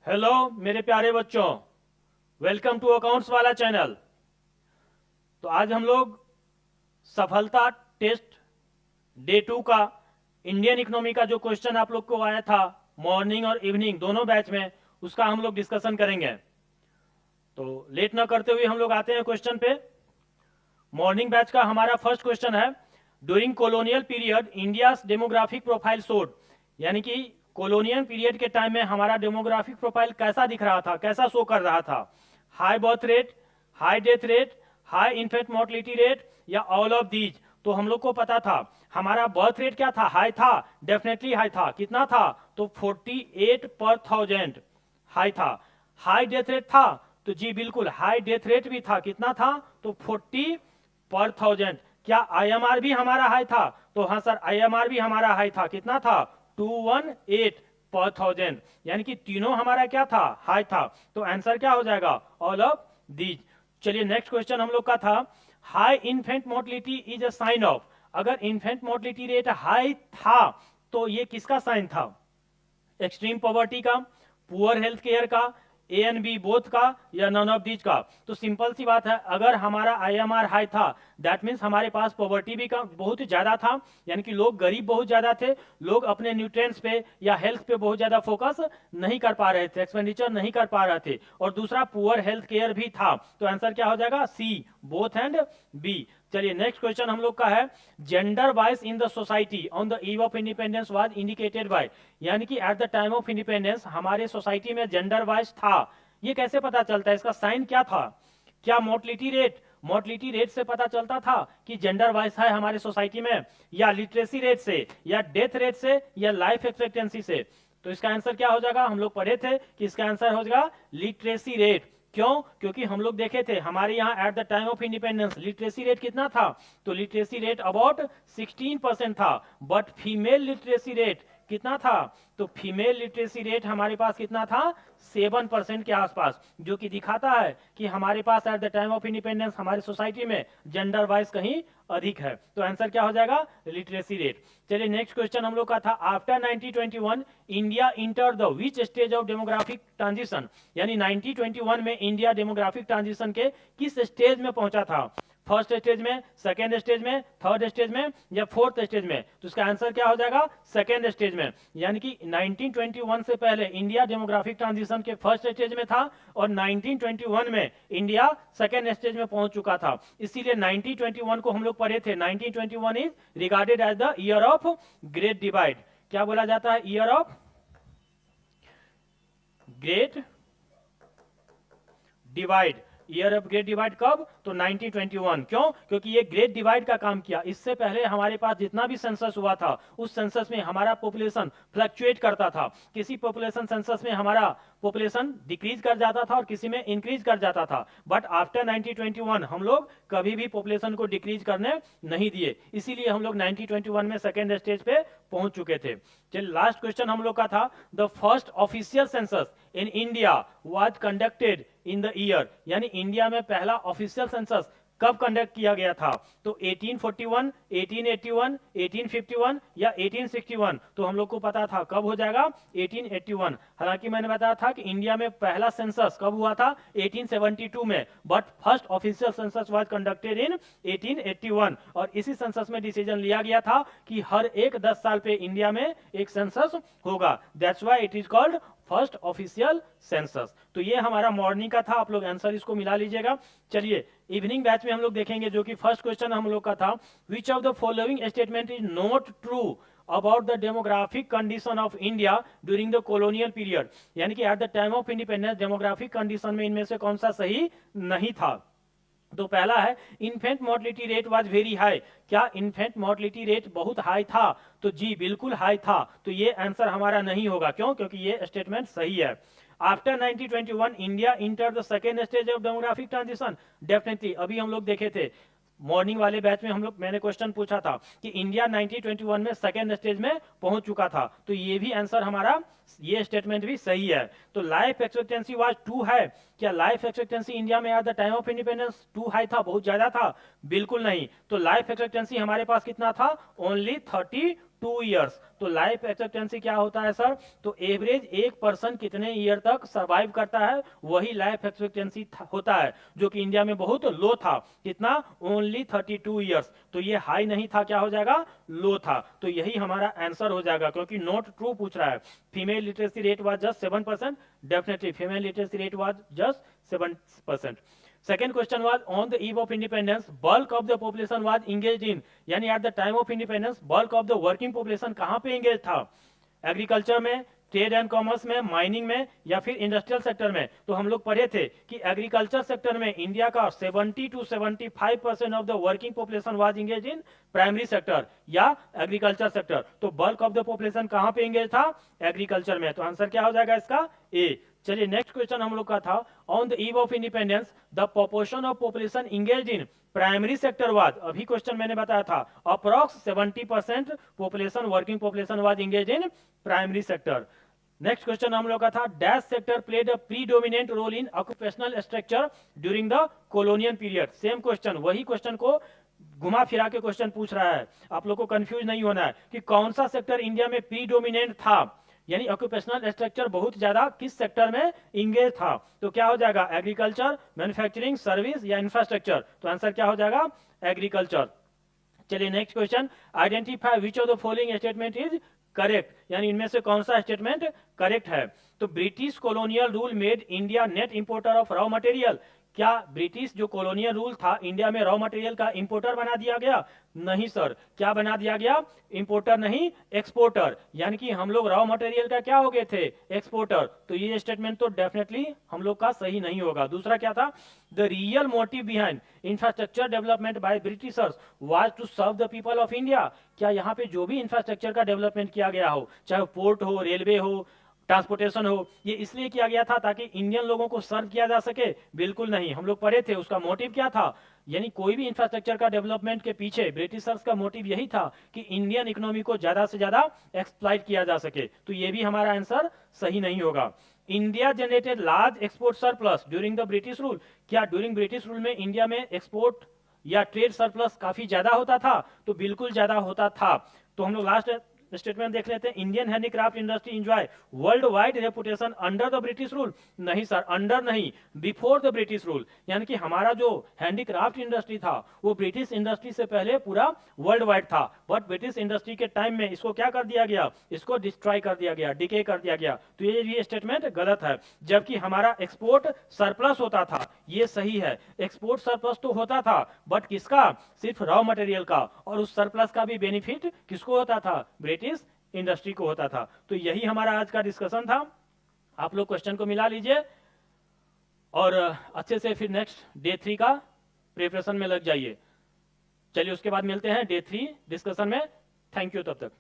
Hello मेरे प्यारे बच्चों, वेलकम टू अकाउंट्स वाला चैनल। तो आज हम लोग सफलता टेस्ट डे 2 का इंडियन इकोनॉमी का जो क्वेश्चन आप लोग को आया था मॉर्निंग और इवनिंग दोनों बैच में, उसका हम लोग डिस्कशन करेंगे। तो लेट ना करते हुए हम लोग आते हैं क्वेश्चन पे। मॉर्निंग बैच का हमारा फर्स्ट क्वेश्चन है, during colonial period India demographic profile showed, यानी कि कॉलोनियल पीरियड के टाइम में हमारा डेमोग्राफिक प्रोफाइल कैसा दिख रहा था, कैसा शो कर रहा था। High birth rate, high death rate, high infant mortality rate या ऑल ऑफ दीज। तो हम लोग को पता था हमारा बर्थ रेट क्या था, हाई था, डेफिनेटली हाई था। कितना था? तो 48 पर 1000 हाई था। हाई डेथ रेट था, तो जी बिल्कुल हाई डेथ रेट भी था। कितना था? तो 40 पर 1000। क्या आईएमआर भी हमारा हाई था? तो हाँ सर, आईएमआर भी हमारा हाई था। कितना था? 218 पर 1000। यानी कि तीनों हमारा क्या था? हाई था। तो आंसर क्या हो जाएगा? All of these. चलिए नेक्स्ट क्वेश्चन हम लोग का था, high infant mortality is a sign of. अगर इन्फेंट मोर्टलिटी रेट हाई था तो ये किसका साइन था? एक्सट्रीम पॉवर्टी का, पुअर हेल्थ केयर का, ए एंड बी बोथ का, या नन ऑफ दीज का? तो सिंपल सी बात है, अगर हमारा आईएमआर हाई था दैट मीन्स हमारे पास पॉवर्टी भी का बहुत ज्यादा था, यानी कि लोग गरीब बहुत ज्यादा थे, लोग अपने न्यूट्रिएंट्स पे या हेल्थ पे बहुत ज्यादा फोकस नहीं कर पा रहे थे, एक्सपेंडिचर नहीं कर पा रहे थे। और दूसरा पुअर हेल्थ केयर भी था। तो आंसर क्या हो जाएगा? सी, बोथ एंड बी। चलिए नेक्स्ट क्वेश्चन हम लोग का है, gender wise in the society on the eve of independence was indicated by, यानी कि eight the time of independence हमारे सोसाइटी में जेंडर वाइज था। ये कैसे पता चलता है? इसका साइन क्या था? क्या मोर्टलिटी रेट, मोर्टलिटी रेट से पता चलता था कि जेंडर वाइज है हमारे सोसाइटी में, या लिटरेसी रेट से, या डेथ रेट से, या लाइफ एक्सपेक्टेंसी से? तो इसका आंसर क्या हो जाएगा? हम लोग पढ़े थे कि इसका आंसर हो जाएगा लिटरेसी रेट। क्यों? क्योंकि हम लोग देखे थे हमारे यहाँ eight the time of independence literacy rate कितना था? तो लिटरेसी रेट अबाउट 16% था। बट फीमेल लिटरेसी रेट कितना था? तो फीमेल लिटरेसी रेट हमारे पास कितना था? 7% के आसपास, जो कि दिखाता है कि हमारे पास at the time of independence हमारी सोसाइटी में जेंडर वाइज कहीं अधिक है। तो आंसर क्या हो जाएगा? Literacy rate. चलिए नेक्स्ट क्वेश्चन हम लोग का था, after 1921 India enter the which stage of demographic transition, यानी 1921 में इंडिया डेमोग्राफिक ट्रांजिशन के किस स्टेज में पहुंचा था? फर्स्ट स्टेज में, सेकेंड स्टेज में, थर्ड स्टेज में, या फोर्थ स्टेज में? तो इसका आंसर क्या हो जाएगा? सेकेंड स्टेज में। यानी कि 1921 से पहले इंडिया डेमोग्राफिक ट्रांजिशन के फर्स्ट स्टेज में था, और 1921 में इंडिया सेकेंड स्टेज में पहुंच चुका था। इसीलिए 1921 को हम लोग पढ़े थे, 1921 is regarded as the year of great divide. क्या बोला जाता है? Year of great divide. Year of great divide कब? तो 1921। क्यों? क्योंकि ये ग्रेट डिवाइड का काम किया। इससे पहले हमारे पास जितना भी सेंसस हुआ था उस सेंसस में हमारा पॉपुलेशन फ्लक्चुएट करता था। किसी पॉपुलेशन सेंसस में हमारा पॉपुलेशन डिक्रीज कर जाता था और किसी में इंक्रीज कर जाता था। बट आफ्टर 1921 हम लोग कभी भी पॉपुलेशन को डिक्रीज करने नहीं दिए, इसीलिए हम लोग 1921 में सेकेंड स्टेज पे पहुंच चुके थे। चलिए लास्ट क्वेश्चन हम लोग का था, the first official census in India was conducted in the year, यानी इंडिया में पहला ऑफिशियल सेंसस कब कंडक्ट किया गया था? तो 1841, 1881, 1851 या 1861? तो हम लोग को पता था कब हो जाएगा? 1881। हालांकि मैंने बताया था कि इंडिया में पहला सेंसस कब हुआ था? 1872 में, but first official census was conducted in 1881। और इसी सेंसस में डिसीजन लिया गया था कि हर एक 10 साल पे इंडिया में एक सेंसस होगा। That's why it is called first official census. तो ये हमारा मॉर्निंग का था, आप लोग आंसर इसको मिला लीजिएगा। चलिए इवनिंग बैच में हम लोग देखेंगे, जो कि फर्स्ट क्वेश्चन हम लोग का था, which of the following statement is not true about the demographic condition of India during the colonial period, यानी कि eight the time of independence demographic condition में इनमें से कौन सा सही नहीं था? तो पहला है, infant mortality rate was very high. क्या इन्फेंट मोर्टलिटी रेट बहुत हाई था? तो जी बिल्कुल हाई था। तो ये आंसर हमारा नहीं होगा। क्यों? क्योंकि ये स्टेटमेंट सही है। After 1921 India enter the second stage of demographic transition, definitely अभी हम लोग देखे थे मॉर्निंग वाले बैच में, हम लोग मैंने क्वेश्चन पूछा था कि इंडिया 1921 में सेकेंड स्टेज में पहुंच चुका था। तो ये भी आंसर हमारा, ये स्टेटमेंट भी सही है। तो life expectancy was too high. क्या लाइफ एक्सपेक्टेंसी इंडिया में at the time of independence too high था, बहुत ज्यादा था? बिल्कुल नहीं। तो लाइफ एक्सपेक्टेंसी हमारे पास कितना था? Only 30 2 years. तो लाइफ एक्सपेक्टेंसी क्या होता है सर? तो एवरेज एक पर्सन कितने ईयर तक सर्वाइव करता है वही लाइफ एक्सपेक्टेंसी होता है, जो कि इंडिया में बहुत लो था। कितना? Only 32 years. तो ये हाई नहीं था, क्या हो जाएगा? लो था। तो यही हमारा आंसर हो जाएगा, क्योंकि नोट ट्रू पूछ रहा है। Female literacy rate was just 7%, definitely female literacy rate was just 7%। Second question was on the eve of independence, bulk of the population was engaged in, यानी at the time of independence bulk of the working population कहाँ पे engaged था? Agriculture में, trade and commerce में, mining में, या फिर industrial sector में? तो हम लोग पढ़े थे कि एग्रीकल्चर सेक्टर में इंडिया का 70 to 75% of the working population was engage in primary sector या एग्रीकल्चर सेक्टर। तो बल्क ऑफ द पॉपुलेशन कहाँ पे इंगेज था? एग्रीकल्चर में। तो आंसर क्या हो जाएगा इसका? ए। चलिए नेक्स्ट क्वेश्चन हम लोग का था, on the eve of independence the proportion of population engage in primary sector was, अभी क्वेश्चन मैंने बताया था, approx 70% population, working population was engage in primary sector. Next question हम लोग का था, dash sector played a predominant role in occupational structure during the colonial period. Same question, वही question को घुमा फिरा के क्वेश्चन पूछ रहा है। आप लोग को कंफ्यूज नहीं होना है कि कौन सा सेक्टर इंडिया में प्रीडोमिनेंट था, यानी ऑक्यूपेशनल स्ट्रक्चर बहुत ज्यादा किस सेक्टर में इंगेज था। तो क्या हो जाएगा? एग्रीकल्चर, मैन्युफैक्चरिंग, सर्विस या इंफ्रास्ट्रक्चर। तो आंसर क्या हो जाएगा? एग्रीकल्चर। चलिए next question, identify which of the following statement is correct, यानी इनमें से कौन सा स्टेटमेंट करेक्ट है? तो British colonial rule made India net importer of raw material. क्या ब्रिटिश जो कॉलोनियल रूल था इंडिया में रॉ मटेरियल का इंपोर्टर बना दिया गया? नहीं सर। क्या बना दिया गया? इंपोर्टर नहीं, एक्सपोर्टर। यानी कि हम लोग रॉ मटेरियल का क्या हो गए थे? एक्सपोर्टर। तो ये स्टेटमेंट तो डेफिनेटली हम लोग का सही नहीं होगा। दूसरा क्या था? The real motive behind infrastructure development by Britishers was to serve the people of India. क्या यहाँ पे जो भी इंफ्रास्ट्रक्चर का डेवलपमेंट किया गया हो, चाहे पोर्ट हो, रेलवे हो, ट्रांसपोर्टेशन हो, ये इसलिए किया गया था ताकि इंडियन लोगों को सर्व किया जा सके? बिल्कुल नहीं। हम लोग पढ़े थे उसका मोटिव क्या था, यानी कोई भी इंफ्रास्ट्रक्चर का डेवलपमेंट के पीछे ब्रिटिशर्स का मोटिव यही था कि इंडियन इकोनॉमी को ज्यादा से ज्यादा एक्सप्लॉइट किया जा सके। तो ये भी हमारा आंसर सही नहीं होगा। India generated large export surplus during the British rule. क्या ड्यूरिंग ब्रिटिश रूल में इंडिया में एक्सपोर्ट या ट्रेड सरप्लस काफी ज्यादा होता था? तो बिल्कुल ज्यादा होता था। तो हम लोग लास्ट स्टेटमेंट देख लेते हैं, Indian handicraft industry enjoy world wide reputation under the British rule. नहीं सर, अंडर नहीं, बिफोर द ब्रिटिश रूल। यानी कि हमारा जो हैंडीक्राफ्ट इंडस्ट्री था वो ब्रिटिश इंडस्ट्री से पहले पूरा वर्ल्ड वाइड था, बट ब्रिटिश इंडस्ट्री के टाइम में इसको क्या कर दिया गया? इसको डिस्ट्रॉय कर दिया गया, डिके कर दिया गया। तो ये स्टेटमेंट गलत है। जबकि हमारा एक्सपोर्ट सरप्लस होता था, ये सही है। एक्सपोर्ट सरप्लस तो होता था, बट किसका? सिर्फ रॉ मटेरियल का। और उस सरप्लस का भी बेनिफिट किसको होता था? ब्रिटिश इंडस्ट्री को होता था। तो यही हमारा आज का डिस्कशन था। आप लोग क्वेश्चन को मिला लीजिए और अच्छे से फिर नेक्स्ट डे 3 का प्रिपरेशन में लग जाइए। चलिए उसके बाद मिलते हैं डे 3 डिस्कशन में। थैंक यू तब तक।